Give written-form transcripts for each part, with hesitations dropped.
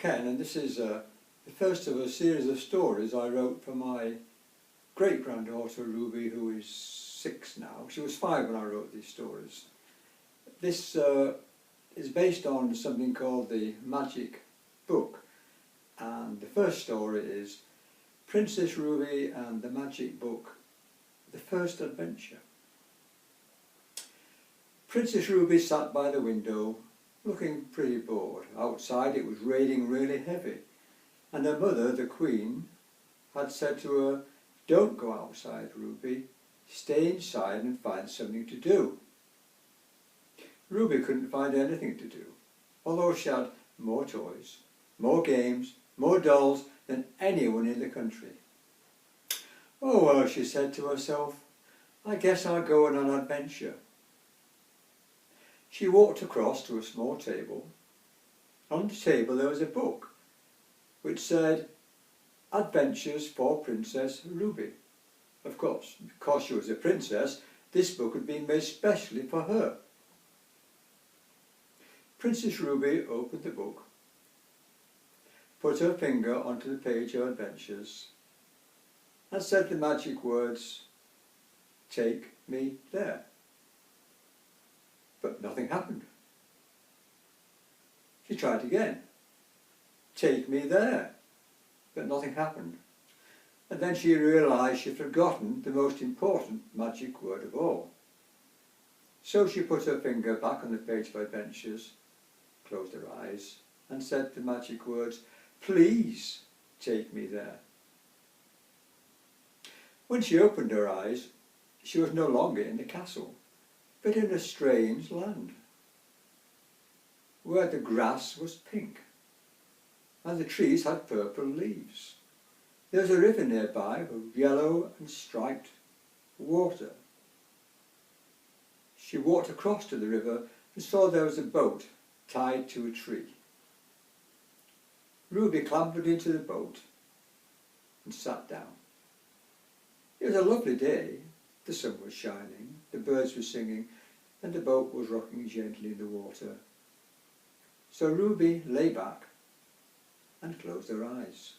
Ken, and this is the first of a series of stories I wrote for my great-granddaughter Ruby, who is 6 now. She was 5 when I wrote these stories. This is based on something called the Magic Book, and the first story is Princess Ruby and the Magic Book, the First Adventure. Princess Ruby sat by the window, looking pretty bored. Outside it was raining really heavy, and her mother, the Queen, had said to her, "Don't go outside, Ruby, stay inside and find something to do." Ruby couldn't find anything to do, although she had more toys, more games, more dolls than anyone in the country. "Oh well," she said to herself, "I guess I'll go on an adventure." She walked across to a small table. On the table there was a book which said, "Adventures for Princess Ruby." Of course, because she was a princess, this book had been made specially for her. Princess Ruby opened the book, put her finger onto the page of adventures, and said the magic words, "Take me there." But nothing happened. She tried again. "Take me there." But nothing happened. And then she realised she'd forgotten the most important magic word of all. So she put her finger back on the page of adventures, closed her eyes, and said the magic words, "Please take me there." When she opened her eyes, she was no longer in the castle, but in a strange land, where the grass was pink and the trees had purple leaves. There was a river nearby with yellow and striped water. She walked across to the river and saw there was a boat tied to a tree. Ruby clambered into the boat and sat down. It was a lovely day. The sun was shining, the birds were singing, and the boat was rocking gently in the water. So Ruby lay back and closed her eyes.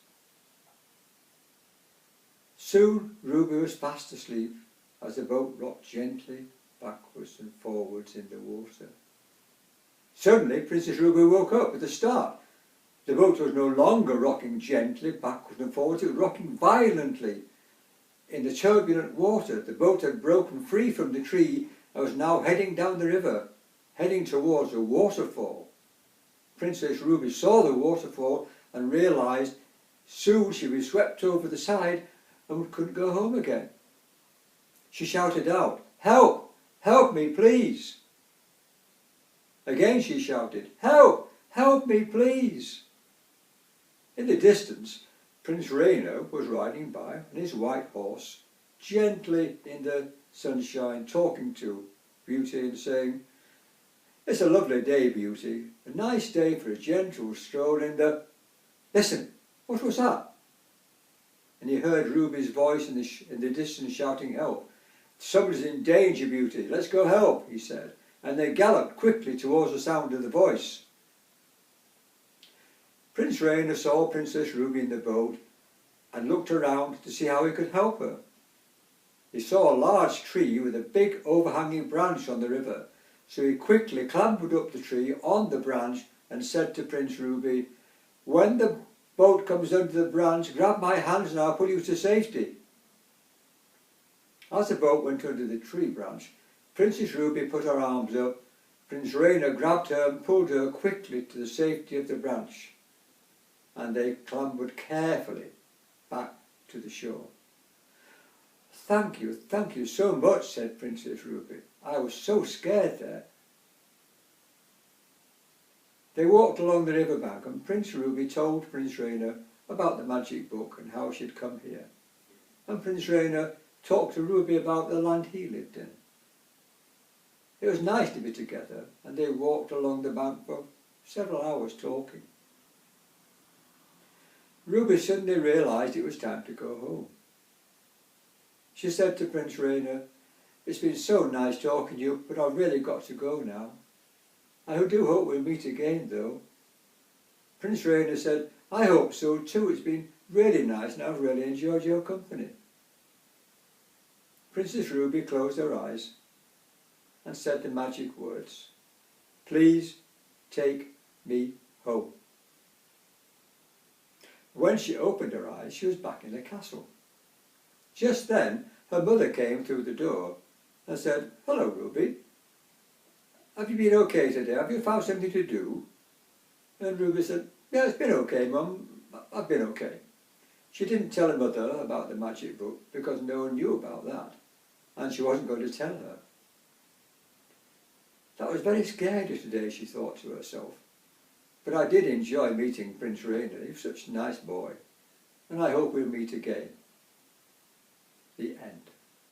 Soon Ruby was fast asleep as the boat rocked gently backwards and forwards in the water. Suddenly Princess Ruby woke up with a start. The boat was no longer rocking gently backwards and forwards, it was rocking violently. In the turbulent water, the boat had broken free from the tree and was now heading down the river, heading towards a waterfall. Princess Ruby saw the waterfall and realised soon she'd be swept over the side and couldn't go home again. She shouted out, "Help! Help me, please!" Again she shouted, "Help! Help me, please!" In the distance, Prince Rainer was riding by on his white horse, gently in the sunshine, talking to Beauty and saying, "It's a lovely day, Beauty, a nice day for a gentle stroll in the..." Listen, what was that? And he heard Ruby's voice in the distance shouting, "Help! Somebody's in danger, Beauty, let's go help," he said, and they galloped quickly towards the sound of the voice. Prince Rainer saw Princess Ruby in the boat and looked around to see how he could help her. He saw a large tree with a big overhanging branch on the river, so he quickly clambered up the tree on the branch and said to Prince Ruby, "When the boat comes under the branch, grab my hands and I'll pull you to safety." As the boat went under the tree branch, Princess Ruby put her arms up. Prince Rainer grabbed her and pulled her quickly to the safety of the branch, and they clambered carefully back to the shore. Thank you so much," said Princess Ruby. "I was so scared there." They walked along the riverbank and Prince Ruby told Prince Rainer about the magic book and how she had come here. And Prince Rainer talked to Ruby about the land he lived in. It was nice to be together, and they walked along the bank for several hours talking. Ruby suddenly realised it was time to go home. She said to Prince Rainer, "It's been so nice talking to you, but I've really got to go now. I do hope we'll meet again, though." Prince Rainer said, "I hope so too. It's been really nice and I've really enjoyed your company." Princess Ruby closed her eyes and said the magic words, "Please take me home." When she opened her eyes, she was back in the castle. Just then, her mother came through the door and said, "Hello, Ruby. Have you been okay today? Have you found something to do?" And Ruby said, "Yeah, it's been okay, Mum. I've been okay." She didn't tell her mother about the magic book because no one knew about that, and she wasn't going to tell her. "That was very scary today," she thought to herself. "But I did enjoy meeting Prince Rainer. He was such a nice boy, and I hope we'll meet again." The end.